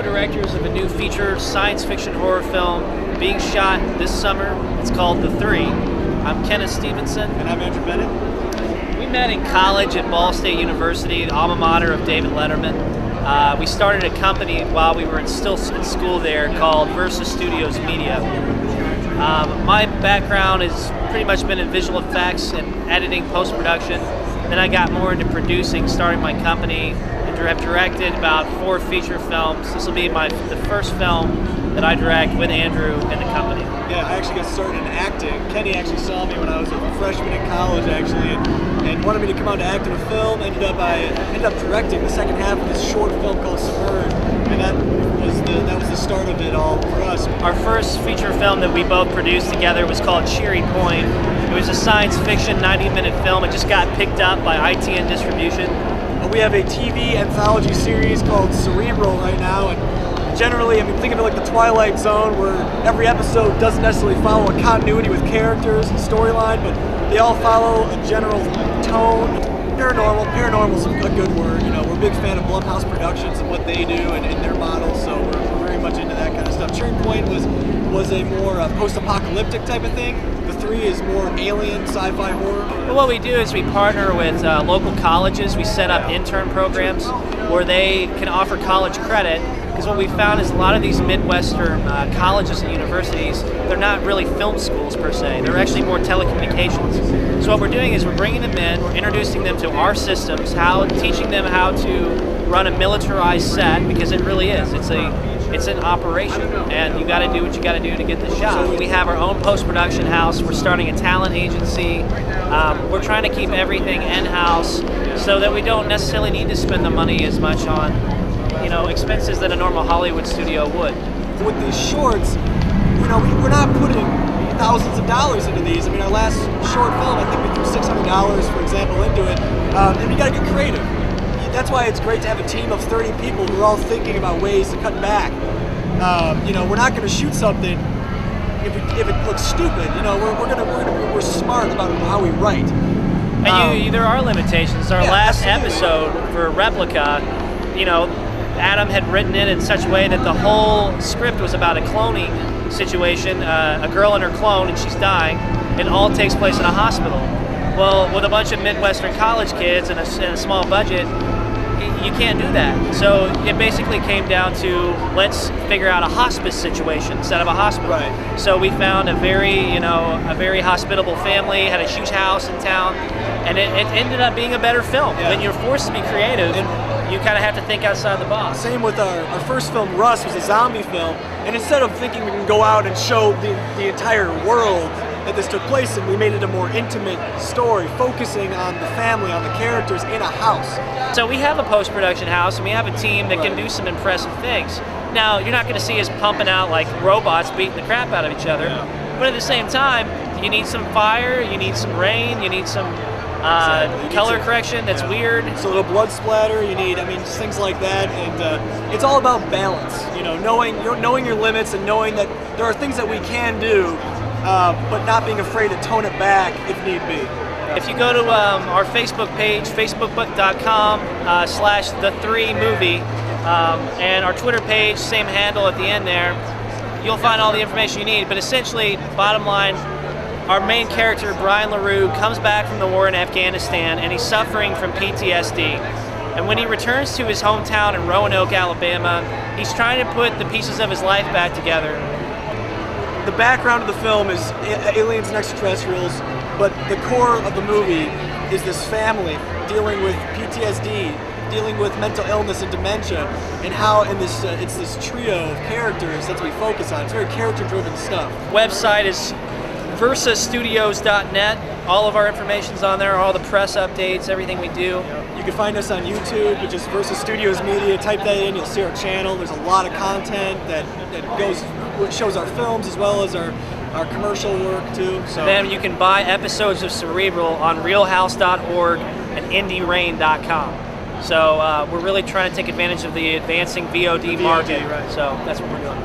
co-directors of a new feature science fiction horror film being shot this summer. It's called The Three. I'm Kenneth Stevenson. And I'm Andrew Bennett. We met in college at Ball State University, the alma mater of David Letterman. We started a company while we were still in school there called Studios MTC. My background has pretty much been in visual effects and editing, post-production. Then I got more into producing, starting my company, and have directed about 4 feature films. This will be the first film that I direct with Andrew and the company. Yeah, I actually got started in acting. Kenny actually saw me when I was a freshman in college, actually, and wanted me to come out to act in a film. I ended up directing the second half of this short film called Submerged, and that was the start of it all for us. Our first feature film that we both produced together was called Cheery Point. It was a science fiction 90-minute film. It just got picked up by ITN Distribution. We have a TV anthology series called Cerebral right now, and generally, think of it like the Twilight Zone, where every episode doesn't necessarily follow a continuity with characters and storyline, but they all follow a general tone. Paranormal's a good word. We're a big fan of Blumhouse Productions and what they do and their models, so we're very much into that kind of stuff. Cheery Point was a more post-apocalyptic type of thing. The Three is more alien, sci-fi horror. Well, what we do is we partner with local colleges. We set up intern programs where they can offer college credit, because what we found is a lot of these Midwestern colleges and universities, they're not really film schools per se. They're actually more telecommunications. So what we're doing is we're bringing them in, we're introducing them to our systems, teaching them how to run a militarized set, because it really is. It's an operation, and you got to do what you got to do to get the shot. We have our own post-production house. We're starting a talent agency. We're trying to keep everything in-house so that we don't necessarily need to spend the money as much on, expenses that a normal Hollywood studio would. With these shorts, we're not putting thousands of dollars into these. Our last short film, I think we threw $600, for example, into it, and you got to get creative. That's why it's great to have a team of 30 people who are all thinking about ways to cut back. We're not going to shoot something if it looks stupid. We're smart about how we write. And there are limitations. Our last episode for Replica, Adam had written it in such a way that the whole script was about a cloning situation, a girl and her clone, and she's dying. It all takes place in a hospital. Well, with a bunch of Midwestern college kids and a small budget, you can't do that. So it basically came down to, let's figure out a hospice situation instead of a hospital. Right. So we found a very hospitable family, had a huge house in town, and it ended up being a better film. Yeah. When you're forced to be creative, you kind of have to think outside the box. Same with our first film, Rust, was a zombie film, and instead of thinking we can go out and show the entire world that this took place in, we made it a more intimate story, focusing on the family, on the characters in a house. So we have a post-production house, and we have a team that can do some impressive things. Now, you're not going to see us pumping out like robots beating the crap out of each other, but at the same Time, you need some fire, you need some rain, you need some color correction that's weird. It's a little blood splatter, you need, just things like that, and it's all about balance, knowing your limits and knowing that there are things that we can do, but not being afraid to tone it back if need be. If you go to our Facebook page, facebook.com/the3movie, and our Twitter page, same handle at the end there, you'll find all the information you need. But essentially, bottom line, our main character, Brian LaRue, comes back from the war in Afghanistan, and he's suffering from PTSD. And when he returns to his hometown in Roanoke, Alabama, he's trying to put the pieces of his life back together. The background of the film is aliens and extraterrestrials, but the core of the movie is this family dealing with PTSD, dealing with mental illness and dementia, and how it's this trio of characters that we focus on. It's very character-driven stuff. Website is versastudios.net. All of our information's on there, all the press updates, everything we do. You can find us on YouTube, which is Versa Studios Media. Type that in, you'll see our channel. There's a lot of content that shows our films as well as our commercial work too. So then you can buy episodes of Cerebral on realhouse.org and indierain.com. So we're really trying to take advantage of the advancing VOD market. Right. So that's what we're doing.